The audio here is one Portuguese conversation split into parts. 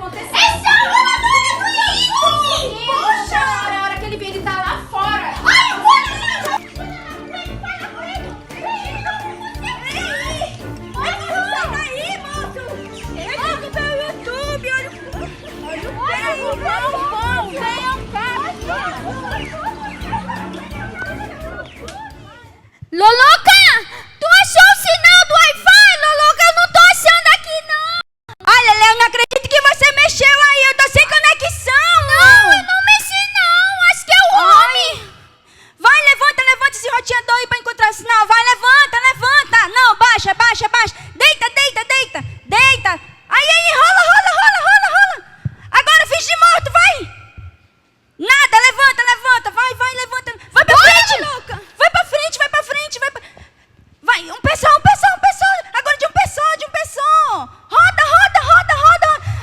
acontecendo. É só uma bola. Poxa, a hora que ele vem, ele tá lá fora. Ai, eu vou. Loloca! Tu achou o sinal do Wi-Fi, Loloca? Eu não tô achando aqui, não. Olha, Léo, eu não acredito que você mexeu aí. Eu tô sem conexão. Não, eu não mexi, não. Acho que é o homem. Vai, levanta esse roteador aí pra encontrar o sinal. Vai, levanta. Não, baixa. Deita. Aí, rola. Agora, finge de morto, vai. Nada, levanta. Vai, levanta. Vai pra frente. Louca. Vai pra frente. Vai, um pessoal. Agora de um pessoal. Roda.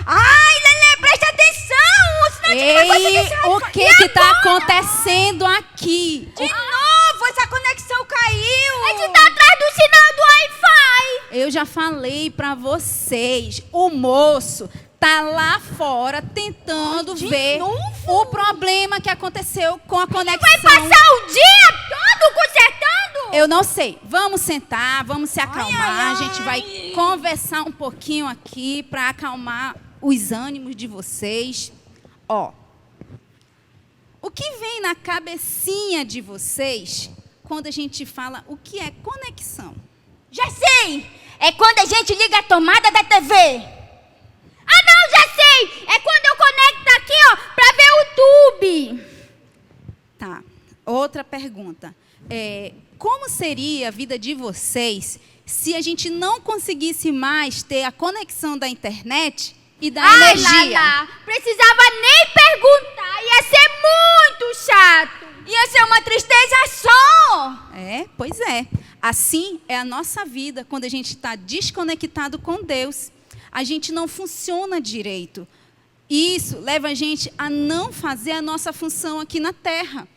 Ai, Lelê, presta atenção. Senão a gente não vai conseguir esse O Wi-Fi. que tá acontecendo aqui? De novo, essa conexão caiu. A gente tá atrás do sinal do Wi-Fi. Eu já falei pra vocês, o moço tá lá fora tentando ver o problema que aconteceu com a conexão. Vai passar o dia todo consertando? Eu não sei. Vamos sentar, vamos se acalmar. Ai. A gente vai conversar um pouquinho aqui para acalmar os ânimos de vocês. Ó, o que vem na cabecinha de vocês quando a gente fala o que é conexão? Já sei. É quando a gente liga a tomada da TV. Ah, não, já sei. É quando eu conecto aqui, ó, pra ver o YouTube. Tá. Outra pergunta. Como seria a vida de vocês se a gente não conseguisse mais ter a conexão da internet e da energia? Lá. Precisava nem perguntar. Ia ser muito chato. Ia ser uma tristeza só. Pois é. Assim é a nossa vida quando a gente está desconectado com Deus. A gente não funciona direito. Isso leva a gente a não fazer a nossa função aqui na Terra.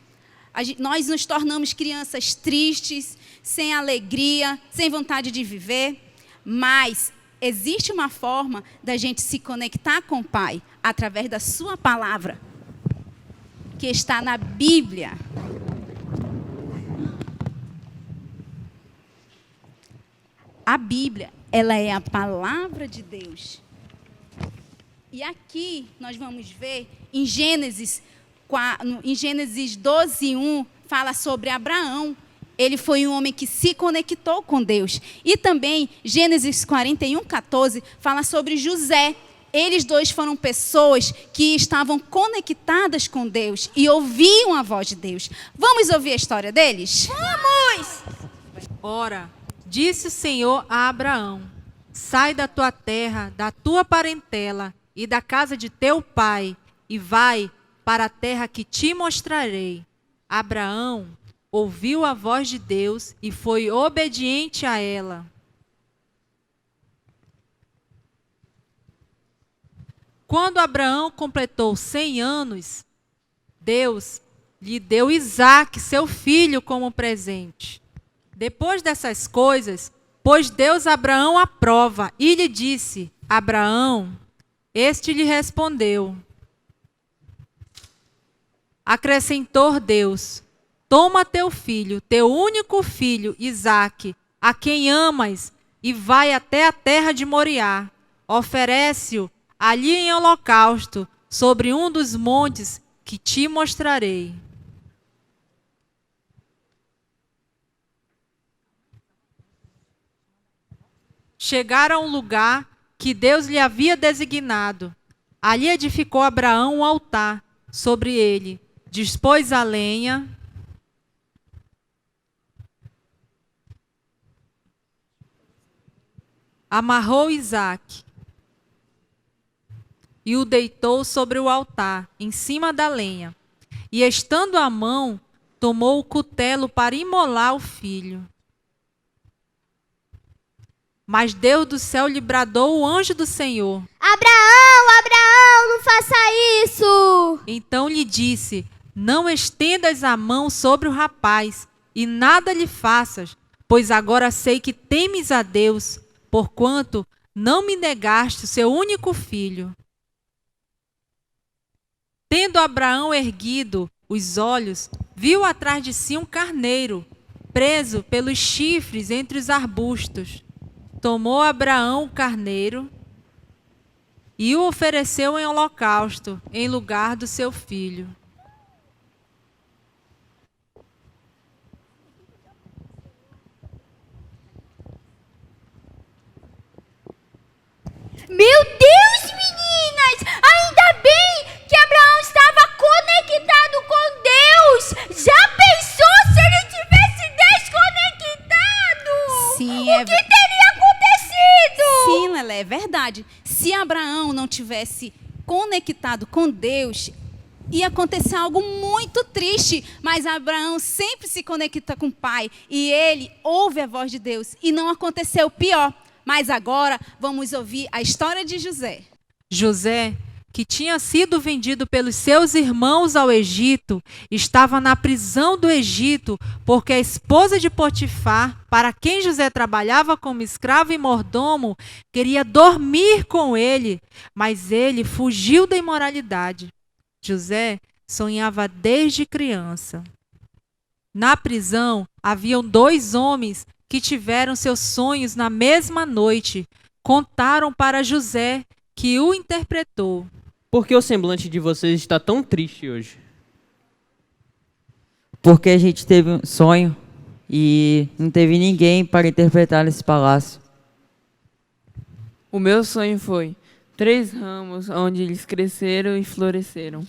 Nós nos tornamos crianças tristes, sem alegria, sem vontade de viver. Mas existe uma forma da gente se conectar com o Pai através da sua palavra, que está na Bíblia. A Bíblia, ela é a palavra de Deus. E aqui nós vamos ver em Gênesis 12:1, fala sobre Abraão. Ele foi um homem que se conectou com Deus. E também Gênesis 41:14 fala sobre José. Eles dois foram pessoas que estavam conectadas com Deus e ouviam a voz de Deus. Vamos ouvir a história deles? Vamos. Ora, disse o Senhor a Abraão: sai da tua terra, da tua parentela e da casa de teu pai, e vai para a terra que te mostrarei. Abraão ouviu a voz de Deus e foi obediente a ela. Quando Abraão completou 100 anos, Deus lhe deu Isaque, seu filho, como presente. Depois dessas coisas, pôs Deus Abraão à prova e lhe disse: Abraão, este lhe respondeu. Acrescentou Deus: toma teu filho, teu único filho, Isaque, a quem amas, e vai até a terra de Moriá. Oferece-o ali em holocausto, sobre um dos montes que te mostrarei. Chegaram a um lugar que Deus lhe havia designado. Ali edificou Abraão um altar sobre ele, dispôs a lenha, amarrou Isaque e o deitou sobre o altar, em cima da lenha. E, estando à mão, tomou o cutelo para imolar o filho. Mas Deus do céu lhe bradou o anjo do Senhor. Abraão, não faça isso. Então lhe disse: não estendas a mão sobre o rapaz, e nada lhe faças, pois agora sei que temes a Deus, porquanto não me negaste o seu único filho. Tendo Abraão erguido os olhos, viu atrás de si um carneiro, preso pelos chifres entre os arbustos. Tomou Abraão o carneiro e o ofereceu em holocausto, em lugar do seu filho. Meu Deus, meninas! Ainda bem que Abraão estava conectado com Deus! Já pensou se ele tivesse desconectado? Sim, O que teria acontecido? Sim, Lelé, é verdade. Se Abraão não tivesse conectado com Deus, ia acontecer algo muito triste. Mas Abraão sempre se conecta com o Pai e ele ouve a voz de Deus e não aconteceu pior. Mas agora vamos ouvir a história de José. José, que tinha sido vendido pelos seus irmãos ao Egito, estava na prisão do Egito, porque a esposa de Potifar, para quem José trabalhava como escravo e mordomo, queria dormir com ele, mas ele fugiu da imoralidade. José sonhava desde criança. Na prisão, haviam 2 homens que tiveram seus sonhos na mesma noite. Contaram para José, que o interpretou. Por que o semblante de vocês está tão triste hoje? Porque a gente teve um sonho e não teve ninguém para interpretar nesse palácio. O meu sonho foi 3 ramos onde eles cresceram e floresceram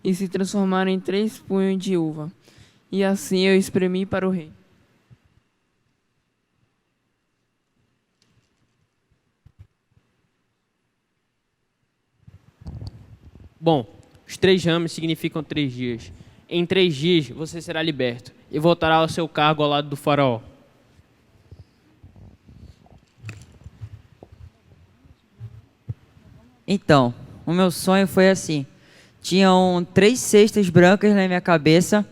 e se transformaram em 3 punhos de uva. E assim eu espremi para o rei. Bom, os 3 ramos significam 3 dias. Em 3 dias você será liberto e voltará ao seu cargo ao lado do faraó. Então, o meu sonho foi assim. Tinham 3 cestas brancas na minha cabeça,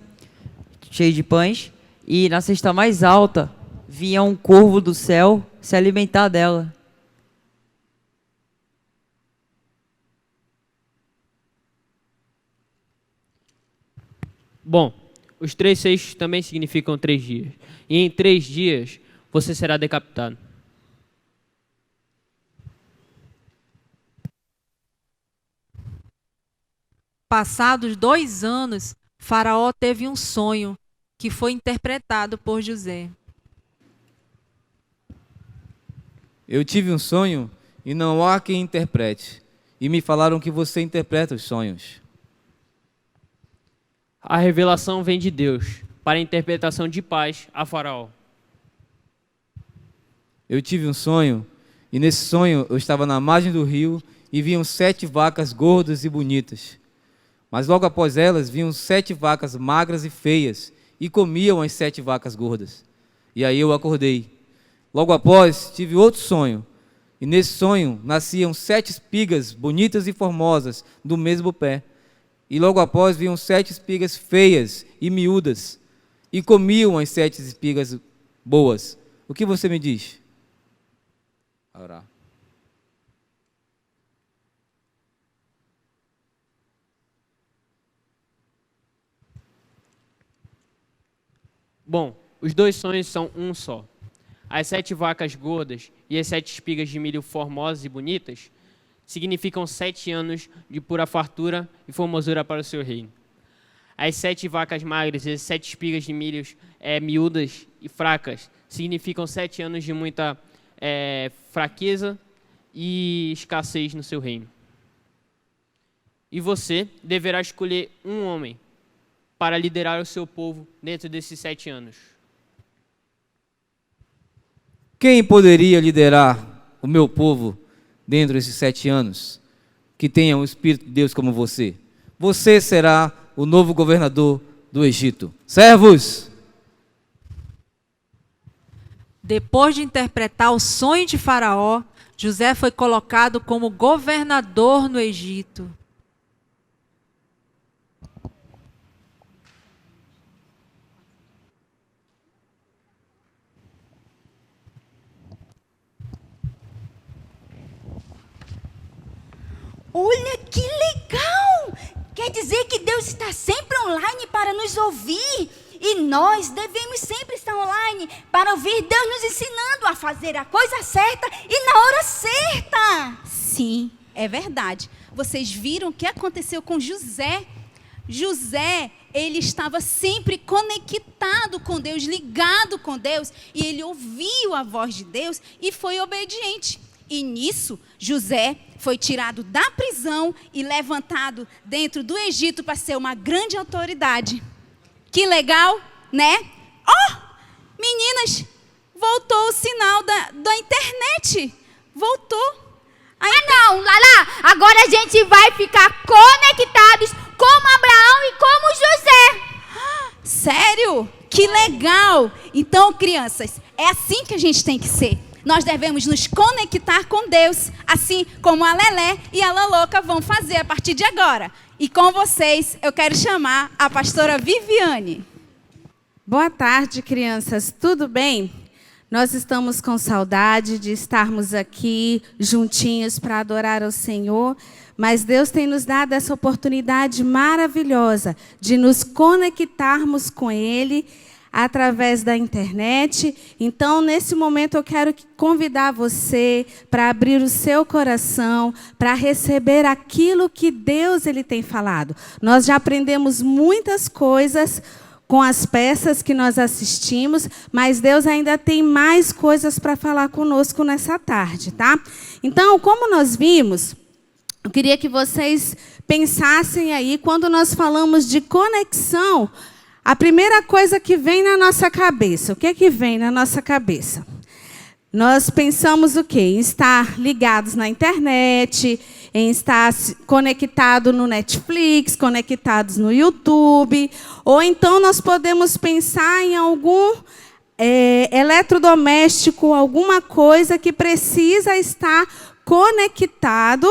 cheias de pães, e na cesta mais alta vinha um corvo do céu se alimentar dela. Bom, os 3 cestos também significam 3 dias. E em 3 dias você será decapitado. Passados 2 anos, Faraó teve um sonho que foi interpretado por José. Eu tive um sonho e não há quem interprete. E me falaram que você interpreta os sonhos. A revelação vem de Deus para a interpretação de paz a Faraó. Eu tive um sonho e nesse sonho eu estava na margem do rio e viam 7 vacas gordas e bonitas. Mas logo após elas vinham 7 vacas magras e feias e comiam as 7 vacas gordas. E aí eu acordei. Logo após tive outro sonho e nesse sonho nasciam 7 espigas bonitas e formosas do mesmo pé. E logo após vinham 7 espigas feias e miúdas e comiam as 7 espigas boas. O que você me diz? Orar. Bom, os 2 sonhos são um só. As 7 vacas gordas e as 7 espigas de milho formosas e bonitas significam 7 anos de pura fartura e formosura para o seu reino. As 7 vacas magras e as 7 espigas de milhos miúdas e fracas significam 7 anos de muita fraqueza e escassez no seu reino. E você deverá escolher um homem para liderar o seu povo dentro desses 7 anos. Quem poderia liderar o meu povo dentro desses 7 anos? Que tenha o Espírito de Deus como você. Você será o novo governador do Egito. Servos! Depois de interpretar o sonho de Faraó, José foi colocado como governador no Egito. Olha que legal! Quer Quer dizer que Deus está sempre online para nos ouvir. E nós devemos sempre estar online para ouvir Deus nos ensinando a fazer a coisa certa e na hora certa. Sim, é verdade. Vocês viram o que aconteceu com José? José, ele estava sempre conectado com Deus, ligado com Deus, e ele ouviu a voz de Deus e foi obediente. E nisso, José foi tirado da prisão e levantado dentro do Egito para ser uma grande autoridade. Que legal, né? Meninas, voltou o sinal da internet. Voltou. Não, Lala, agora a gente vai ficar conectados como Abraão e como José. Sério? Que legal. Então, crianças, é assim que a gente tem que ser. Nós devemos nos conectar com Deus, assim como a Lelé e a Laloca vão fazer a partir de agora. E com vocês, eu quero chamar a pastora Viviane. Boa tarde, crianças. Tudo bem? Nós estamos com saudade de estarmos aqui juntinhos para adorar ao Senhor, mas Deus tem nos dado essa oportunidade maravilhosa de nos conectarmos com Ele através da internet. Então, nesse momento, eu quero convidar você para abrir o seu coração, para receber aquilo que Deus ele tem falado. Nós já aprendemos muitas coisas com as peças que nós assistimos, mas Deus ainda tem mais coisas para falar conosco nessa tarde, tá? Então, como nós vimos, eu queria que vocês pensassem aí, quando nós falamos de conexão, a primeira coisa que vem na nossa cabeça, o que é que vem na nossa cabeça? Nós pensamos o quê? Em estar ligados na internet, em estar conectado no Netflix, conectados no YouTube, ou então nós podemos pensar em algum eletrodoméstico, alguma coisa que precisa estar conectado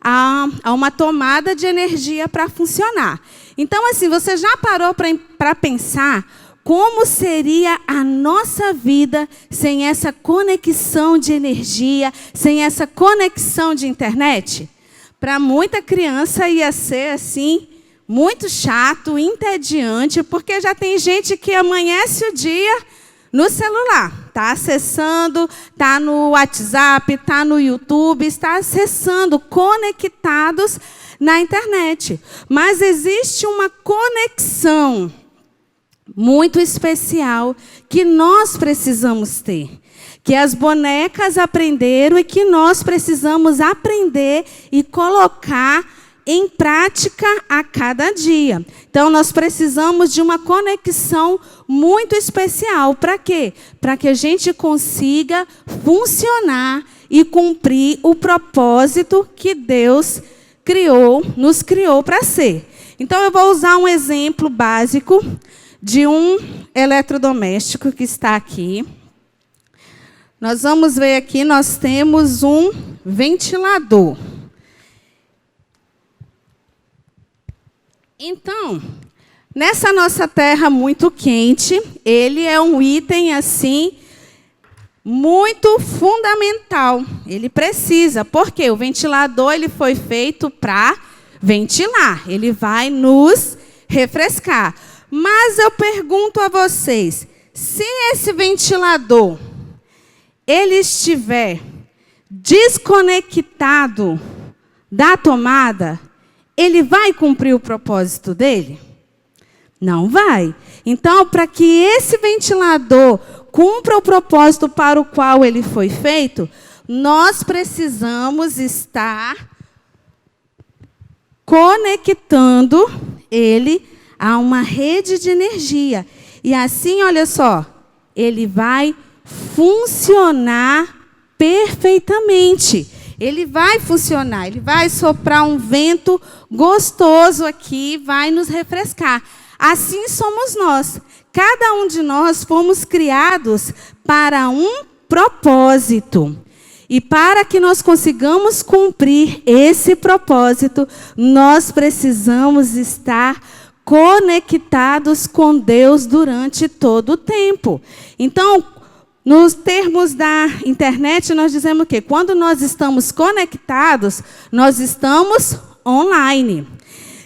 a uma tomada de energia para funcionar. Então, assim, você já parou para pensar como seria a nossa vida sem essa conexão de energia, sem essa conexão de internet? Para muita criança ia ser assim, muito chato, entediante, porque já tem gente que amanhece o dia no celular, está acessando, está no WhatsApp, está no YouTube, está acessando, conectados na internet. Mas existe uma conexão muito especial que nós precisamos ter, que as bonecas aprenderam e que nós precisamos aprender e colocar em prática a cada dia. Então, nós precisamos de uma conexão muito especial. Para quê? Para que a gente consiga funcionar e cumprir o propósito que Deus nos criou para ser. Então, eu vou usar um exemplo básico de um eletrodoméstico que está aqui. Nós vamos ver aqui, nós temos um ventilador. Então, nessa nossa terra muito quente, ele é um item assim muito fundamental. Ele precisa, porque o ventilador ele foi feito para ventilar, ele vai nos refrescar. Mas eu pergunto a vocês, se esse ventilador ele estiver desconectado da tomada, ele vai cumprir o propósito dele? Não vai. Então, para que esse ventilador cumpra o propósito para o qual ele foi feito, nós precisamos estar conectando ele a uma rede de energia. E assim, olha só, ele vai funcionar perfeitamente. Ele vai funcionar, ele vai soprar um vento gostoso aqui, vai nos refrescar. Assim somos nós. Cada um de nós fomos criados para um propósito. E para que nós consigamos cumprir esse propósito, nós precisamos estar conectados com Deus durante todo o tempo. Então, nos termos da internet, nós dizemos o quê? Quando nós estamos conectados, nós estamos online.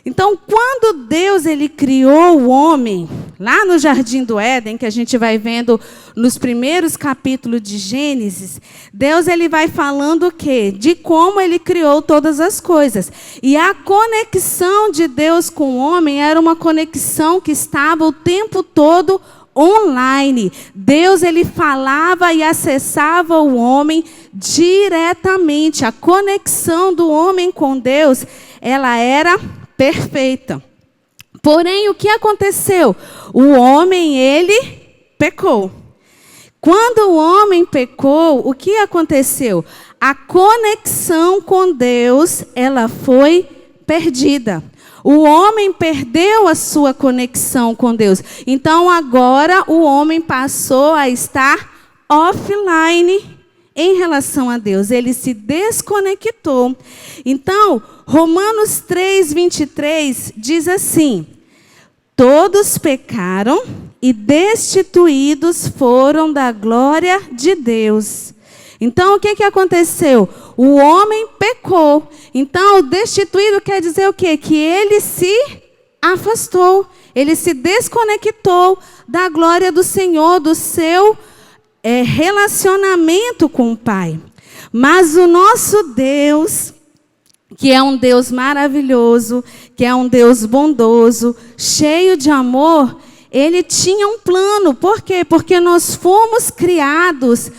Então, quando Deus ele criou o homem, lá no Jardim do Éden, que a gente vai vendo nos primeiros capítulos de Gênesis, Deus ele vai falando o quê? De como ele criou todas as coisas. E a conexão de Deus com o homem era uma conexão que estava o tempo todo online. Deus ele falava e acessava o homem diretamente. A conexão do homem com Deus, ela era perfeita. Porém, o que aconteceu? O homem, ele pecou. Quando o homem pecou, o que aconteceu? A conexão com Deus, ela foi perdida. O homem perdeu a sua conexão com Deus. Então, agora, o homem passou a estar offline em relação a Deus. Ele se desconectou. Então, Romanos 3:23 diz assim: todos pecaram e destituídos foram da glória de Deus. Então, o que aconteceu? O homem pecou. Então, o destituído quer dizer o quê? Que ele se afastou. Ele se desconectou da glória do Senhor, do seu relacionamento com o Pai. Mas o nosso Deus, que é um Deus maravilhoso, que é um Deus bondoso, cheio de amor, ele tinha um plano. Por quê? Porque nós fomos criados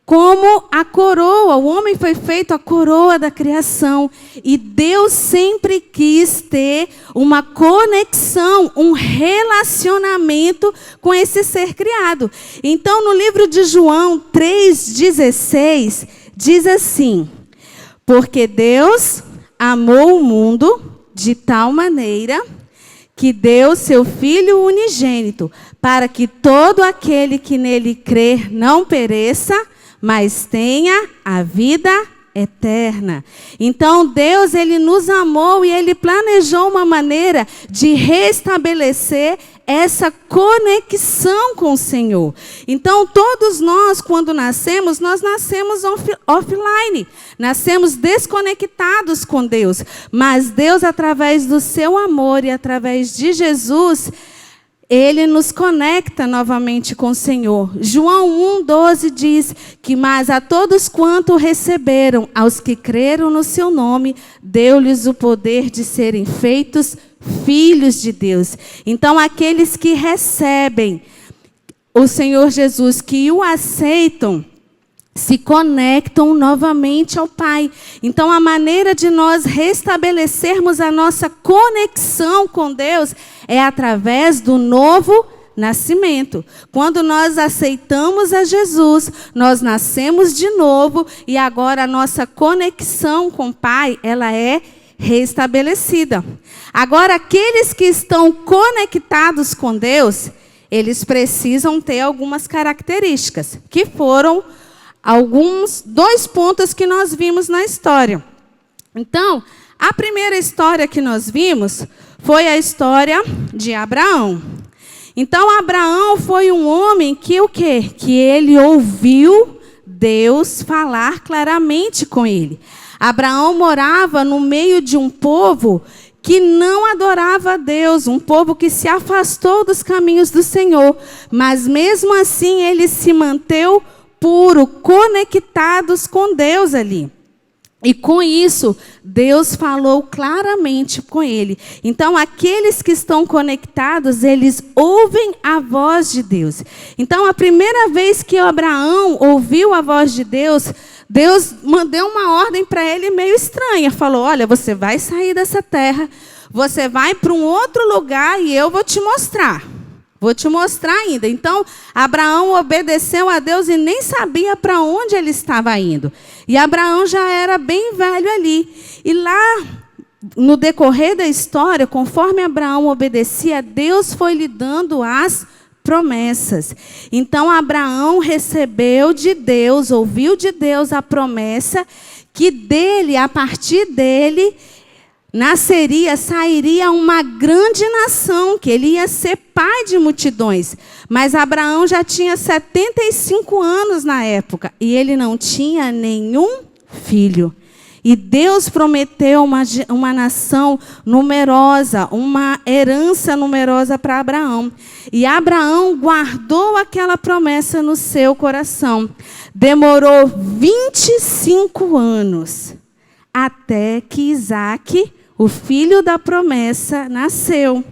como a coroa. O homem foi feito a coroa da criação. E Deus sempre quis ter uma conexão, um relacionamento com esse ser criado. Então, no livro de João 3,16, diz assim: porque Deus amou o mundo de tal maneira que deu seu Filho unigênito, para que todo aquele que nele crer não pereça, mas tenha a vida eterna. Então, Deus, ele nos amou e ele planejou uma maneira de restabelecer essa conexão com o Senhor. Então, todos nós, quando nascemos, nós nascemos offline. Nascemos desconectados com Deus. Mas Deus, através do seu amor e através de Jesus, ele nos conecta novamente com o Senhor. João 1,12 diz que, mas a todos quanto receberam, aos que creram no seu nome, deu-lhes o poder de serem feitos filhos de Deus. Então, aqueles que recebem o Senhor Jesus, que o aceitam, se conectam novamente ao Pai. Então, a maneira de nós restabelecermos a nossa conexão com Deus é através do novo nascimento. Quando nós aceitamos a Jesus, nós nascemos de novo e agora a nossa conexão com o Pai, ela é restabelecida. Agora, aqueles que estão conectados com Deus, eles precisam ter algumas características, que foram dois pontos que nós vimos na história. Então, a primeira história que nós vimos foi a história de Abraão. Então, Abraão foi um homem que o quê? Que ele ouviu Deus falar claramente com ele. Abraão morava no meio de um povo que não adorava a Deus, um povo que se afastou dos caminhos do Senhor. Mas mesmo assim, ele se manteve puro, conectados com Deus ali. E com isso, Deus falou claramente com ele. Então, aqueles que estão conectados, eles ouvem a voz de Deus. Então, a primeira vez que Abraão ouviu a voz de Deus, Deus mandou uma ordem para ele meio estranha. Falou: olha, você vai sair dessa terra, você vai para um outro lugar e eu vou te mostrar. Vou te mostrar ainda. Então, Abraão obedeceu a Deus e nem sabia para onde ele estava indo. E Abraão já era bem velho ali. E lá, no decorrer da história, conforme Abraão obedecia, Deus foi lhe dando as promessas. Então, Abraão recebeu de Deus, ouviu de Deus a promessa que dele, a partir dele, sairia uma grande nação, que ele ia ser pai de multidões. Mas Abraão já tinha 75 anos na época e ele não tinha nenhum filho. E Deus prometeu uma nação numerosa, uma herança numerosa para Abraão. E Abraão guardou aquela promessa no seu coração. Demorou 25 anos até que Isaque, o filho da promessa, nasceu.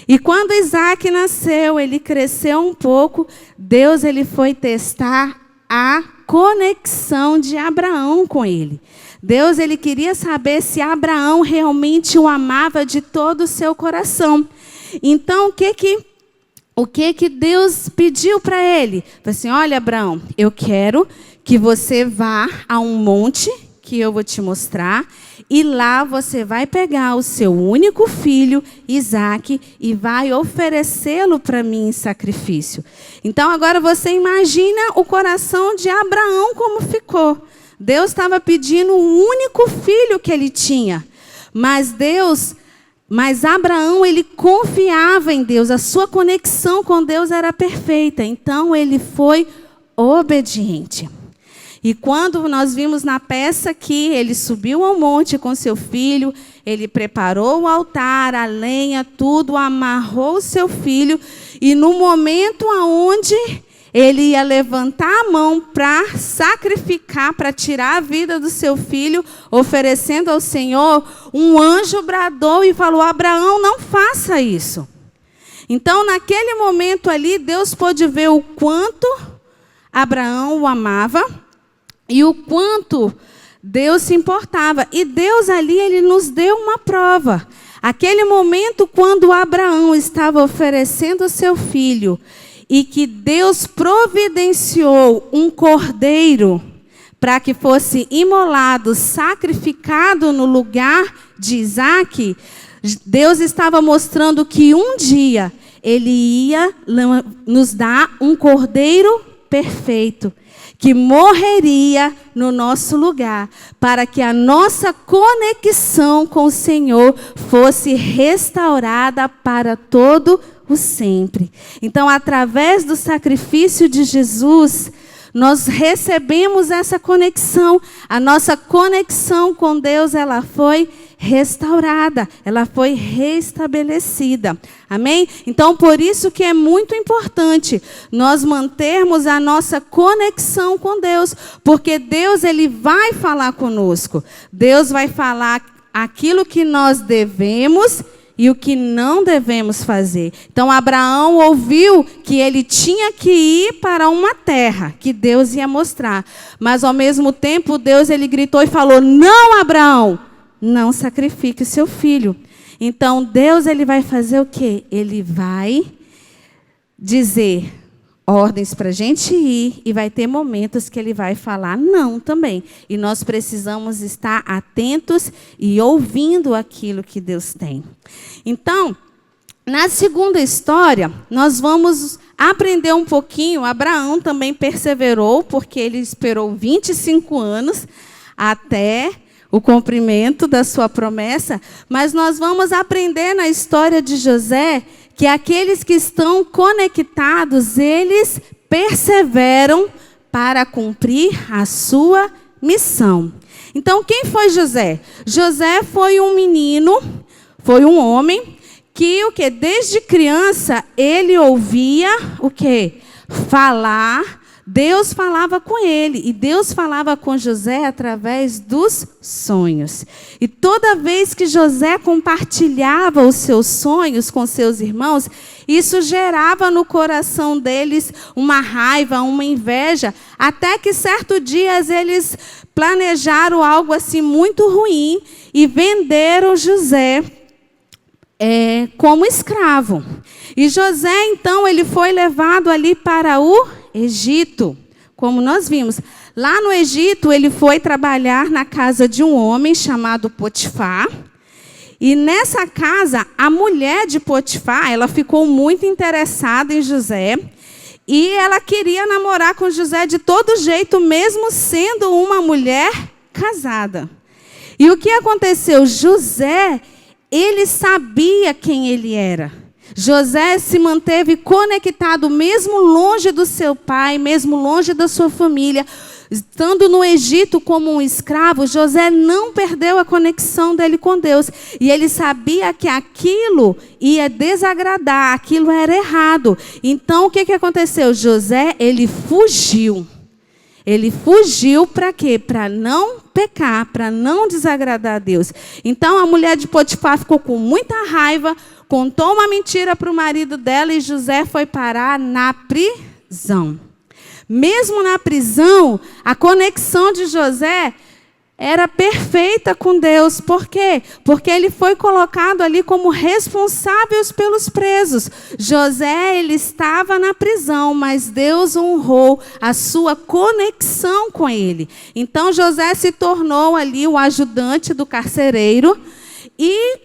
E quando Isaque nasceu, ele cresceu um pouco, Deus ele foi testar a conexão de Abraão com ele. Deus ele queria saber se Abraão realmente o amava de todo o seu coração. Então, o que Deus pediu para ele? Falou assim, olha, Abraão, eu quero que você vá a um monte que eu vou te mostrar, e lá você vai pegar o seu único filho, Isaque, e vai oferecê-lo para mim em sacrifício. Então, agora você imagina o coração de Abraão como ficou. Deus estava pedindo o único filho que ele tinha. Mas Abraão, ele confiava em Deus. A sua conexão com Deus era perfeita. Então, ele foi obediente. E quando nós vimos na peça que ele subiu ao monte com seu filho, ele preparou o altar, a lenha, tudo, amarrou o seu filho. E no momento onde ele ia levantar a mão para sacrificar, para tirar a vida do seu filho, oferecendo ao Senhor, um anjo bradou e falou, Abraão, não faça isso. Então, naquele momento ali, Deus pôde ver o quanto Abraão o amava e o quanto Deus se importava. E Deus ali, ele nos deu uma prova. Aquele momento, quando Abraão estava oferecendo o seu filho, e que Deus providenciou um cordeiro para que fosse imolado, sacrificado no lugar de Isaque, Deus estava mostrando que um dia ele ia nos dar um cordeiro perfeito, que morreria no nosso lugar, para que a nossa conexão com o Senhor fosse restaurada para todo o sempre. Então, através do sacrifício de Jesus, nós recebemos essa conexão. A nossa conexão com Deus, ela foi restaurada, ela foi restabelecida. Amém? Então, por isso que é muito importante nós mantermos a nossa conexão com Deus, porque Deus ele vai falar conosco. Deus vai falar aquilo que nós devemos e o que não devemos fazer. Então, Abraão ouviu que ele tinha que ir para uma terra que Deus ia mostrar. Mas, ao mesmo tempo, Deus ele gritou e falou, não, Abraão, não sacrifique o seu filho. Então, Deus ele vai fazer o quê? Ele vai dizer ordens para a gente ir e vai ter momentos que ele vai falar não também. E nós precisamos estar atentos e ouvindo aquilo que Deus tem. Então, na segunda história, nós vamos aprender um pouquinho. Abraão também perseverou, porque ele esperou 25 anos até o cumprimento da sua promessa. Mas nós vamos aprender na história de José que aqueles que estão conectados, eles perseveram para cumprir a sua missão. Então, quem foi José? José foi um menino, foi um homem que desde criança ele ouvia falar. Deus falava com ele, e Deus falava com José através dos sonhos. E toda vez que José compartilhava os seus sonhos com seus irmãos, isso gerava no coração deles uma raiva, uma inveja, até que certo dia eles planejaram algo assim muito ruim e venderam José como escravo. E José, então, ele foi levado ali para o Egito, como nós vimos. Lá no Egito, ele foi trabalhar na casa de um homem chamado Potifar. E nessa casa, a mulher de Potifar, ela ficou muito interessada em José. E ela queria namorar com José de todo jeito, mesmo sendo uma mulher casada. E o que aconteceu? José, ele sabia quem ele era. José se manteve conectado, mesmo longe do seu pai, mesmo longe da sua família. estando no Egito como um escravo, José não perdeu a conexão dele com Deus. E ele sabia que aquilo ia desagradar, aquilo era errado. Então, o que aconteceu? José, ele fugiu. Ele fugiu para quê? Para não pecar, para não desagradar a Deus. Então, a mulher de Potifar ficou com muita raiva, contou uma mentira para o marido dela e José foi parar na prisão. Mesmo na prisão, a conexão de José era perfeita com Deus. Por quê? Porque ele foi colocado ali como responsável pelos presos. José, ele estava na prisão, mas Deus honrou a sua conexão com ele. Então, José se tornou ali o ajudante do carcereiro. E,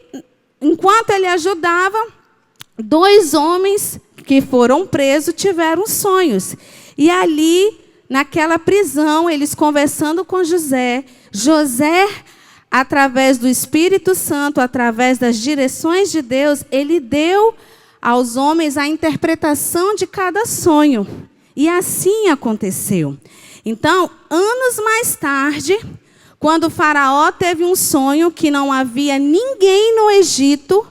enquanto ele ajudava, 2 homens que foram presos tiveram sonhos. E ali, naquela prisão, eles conversando com José, através do Espírito Santo, através das direções de Deus, ele deu aos homens a interpretação de cada sonho. E assim aconteceu. Então, anos mais tarde, quando o faraó teve um sonho que não havia ninguém no Egito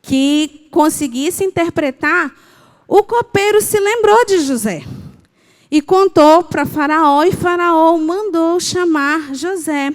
que conseguisse interpretar, o copeiro se lembrou de José. E contou para Faraó, e Faraó mandou chamar José.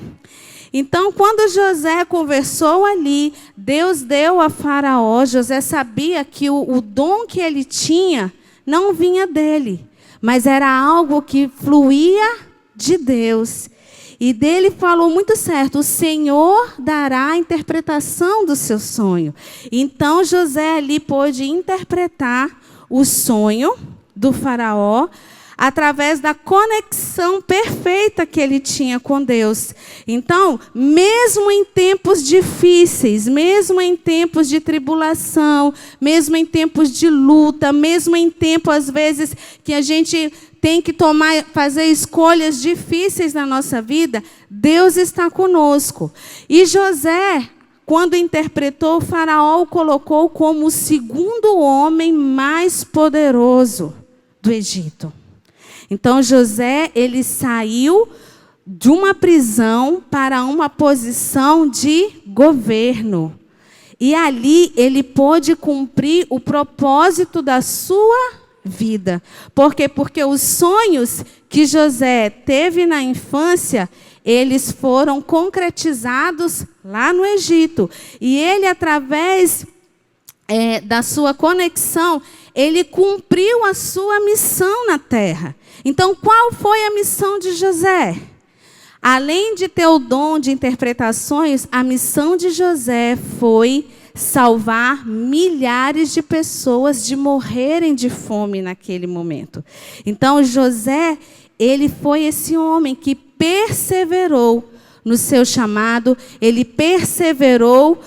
Então, quando José conversou ali, Deus deu a Faraó. José sabia que o dom que ele tinha não vinha dele, mas era algo que fluía de Deus. E dele falou muito certo: o Senhor dará a interpretação do seu sonho. Então, José ali pôde interpretar o sonho do Faraó, através da conexão perfeita que ele tinha com Deus. Então, mesmo em tempos difíceis, mesmo em tempos de tribulação, mesmo em tempos de luta, mesmo em tempo, às vezes, que a gente tem que fazer escolhas difíceis na nossa vida, Deus está conosco. E José, quando interpretou, o Faraó o colocou como o 2º homem mais poderoso do Egito. Então, José, ele saiu de uma prisão para uma posição de governo. E ali ele pôde cumprir o propósito da sua vida. Por quê? Porque os sonhos que José teve na infância, eles foram concretizados lá no Egito. E ele, através da sua conexão, ele cumpriu a sua missão na terra. Então, qual foi a missão de José? Além de ter o dom de interpretações, a missão de José foi salvar milhares de pessoas de morrerem de fome naquele momento. Então, José, ele foi esse homem que perseverou no seu chamado, ele perseverou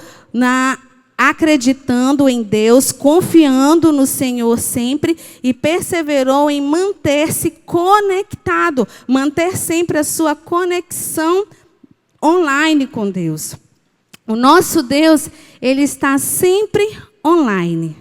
acreditando em Deus, confiando no Senhor sempre, e perseverou em manter-se conectado, manter sempre a sua conexão online com Deus. O nosso Deus, ele está sempre online.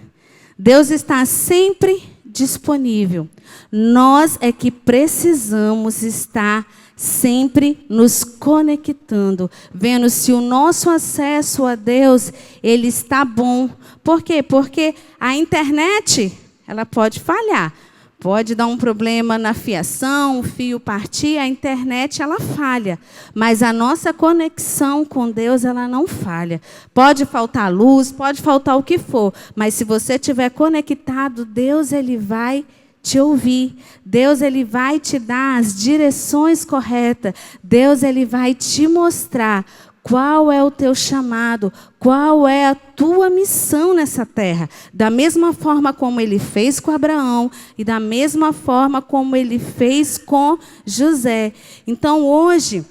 Deus está sempre disponível. Nós é que precisamos estar sempre nos conectando, vendo se o nosso acesso a Deus, ele está bom. Por quê? Porque a internet, ela pode falhar. Pode dar um problema na fiação, o fio partir, a internet, ela falha. Mas a nossa conexão com Deus, ela não falha. Pode faltar luz, pode faltar o que for, mas se você estiver conectado, Deus, ele vai te ouvir. Deus, ele vai te dar as direções corretas. Deus, ele vai te mostrar qual é o teu chamado, qual é a tua missão nessa terra. Da mesma forma como ele fez com Abraão e da mesma forma como ele fez com José. Então, hoje,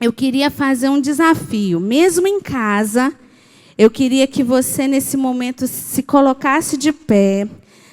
eu queria fazer um desafio. Mesmo em casa, eu queria que você, nesse momento, se colocasse de pé.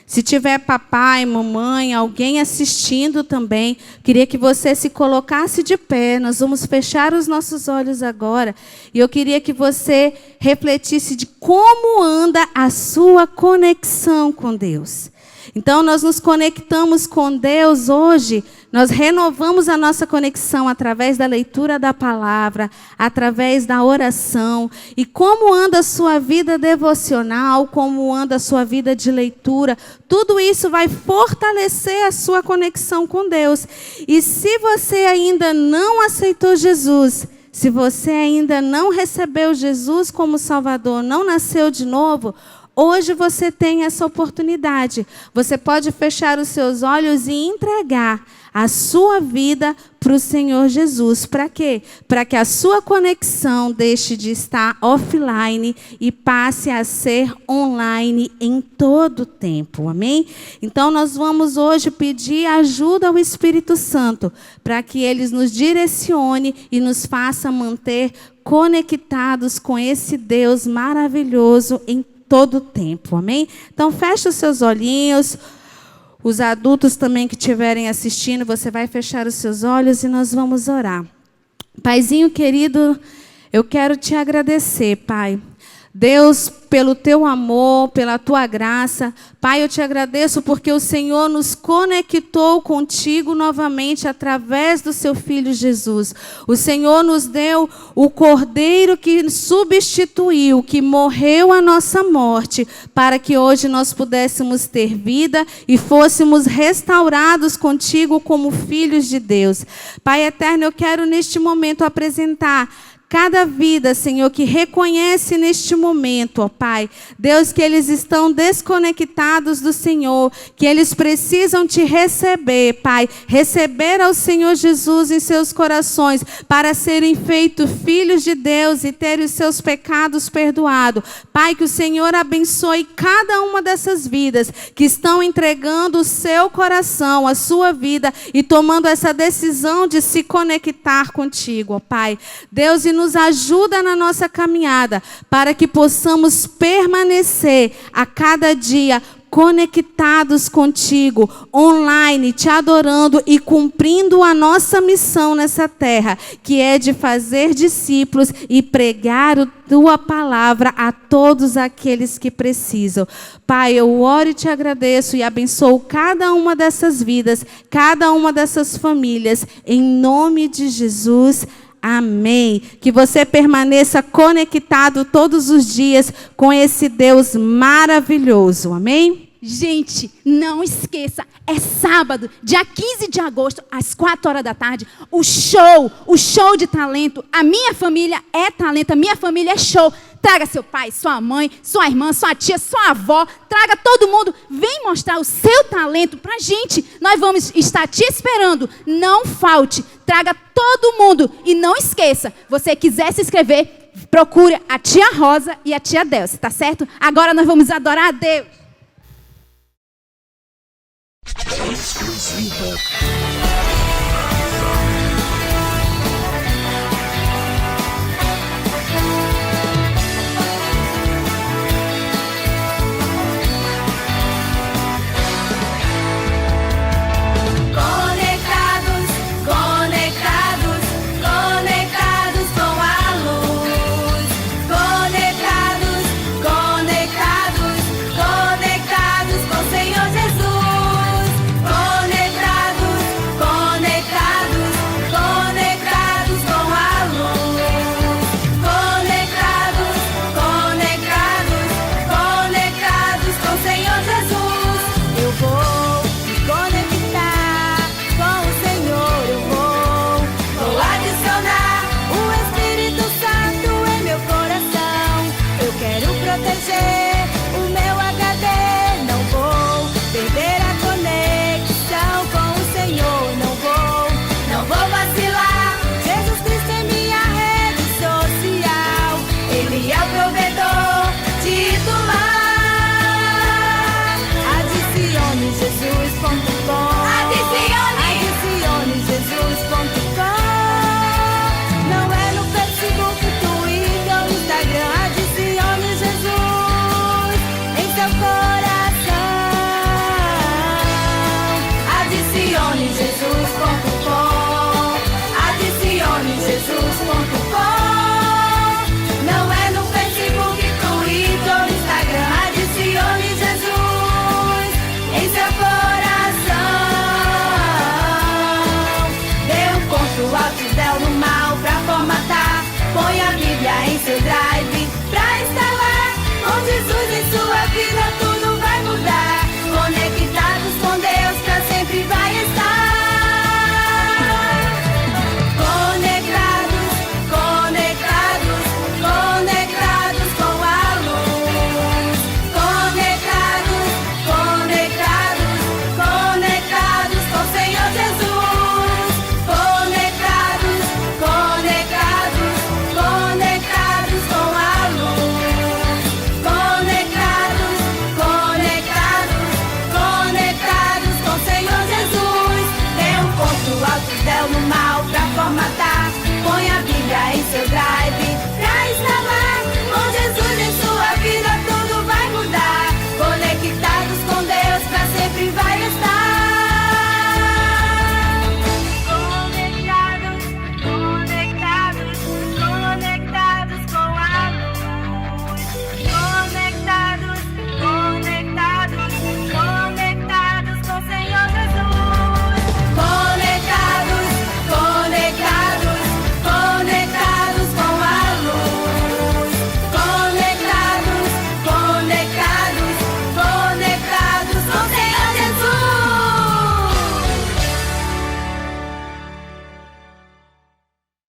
Se tiver papai, mamãe, alguém assistindo também, queria que você se colocasse de pé. Nós vamos fechar os nossos olhos agora. E eu queria que você refletisse de como anda a sua conexão com Deus. Então, nós nos conectamos com Deus hoje, nós renovamos a nossa conexão através da leitura da palavra, através da oração. E como anda a sua vida devocional, como anda a sua vida de leitura, tudo isso vai fortalecer a sua conexão com Deus. E se você ainda não aceitou Jesus, se você ainda não recebeu Jesus como Salvador, não nasceu de novo, hoje você tem essa oportunidade. Você pode fechar os seus olhos e entregar a sua vida para o Senhor Jesus. Para quê? Para que a sua conexão deixe de estar offline e passe a ser online em todo o tempo. Amém? Então, nós vamos hoje pedir ajuda ao Espírito Santo para que Ele nos direcione e nos faça manter conectados com esse Deus maravilhoso em todo o tempo. Amém? Então, feche os seus olhinhos. Os adultos também que estiverem assistindo, você vai fechar os seus olhos e nós vamos orar. Paizinho querido, eu quero te agradecer, Pai. Deus, pelo teu amor, pela tua graça. Pai, eu te agradeço porque o Senhor nos conectou contigo novamente através do seu Filho Jesus. O Senhor nos deu o Cordeiro que substituiu, que morreu a nossa morte, para que hoje nós pudéssemos ter vida e fôssemos restaurados contigo como filhos de Deus. Pai eterno, eu quero neste momento apresentar cada vida, Senhor, que reconhece neste momento, ó Pai, Deus, que eles estão desconectados do Senhor, que eles precisam te receber, Pai, receber ao Senhor Jesus em seus corações, para serem feitos filhos de Deus e terem os seus pecados perdoados. Pai, que o Senhor abençoe cada uma dessas vidas que estão entregando o seu coração, a sua vida e tomando essa decisão de se conectar contigo, ó Pai. Deus, e nos ajuda na nossa caminhada, para que possamos permanecer a cada dia conectados contigo, online, te adorando e cumprindo a nossa missão nessa terra, que é de fazer discípulos e pregar a tua palavra a todos aqueles que precisam. Pai, eu oro e te agradeço e abençoo cada uma dessas vidas, cada uma dessas famílias, em nome de Jesus. Amém. Que você permaneça conectado todos os dias com esse Deus maravilhoso. Amém? Gente, não esqueça, é sábado, dia 15 de agosto, às 4 horas da tarde, o show de talento. A minha família é talento, a minha família é show. Traga seu pai, sua mãe, sua irmã, sua tia, sua avó. Traga todo mundo. Vem mostrar o seu talento pra gente. Nós vamos estar te esperando. Não falte. Traga todo mundo. E não esqueça, você quiser se inscrever, procure a tia Rosa e a tia Delcia, tá certo? Agora nós vamos adorar a Deus. O meu HD, não vou perder a conexão com o Senhor, não vou vacilar. Jesus Cristo é minha rede social, Ele é o provedor.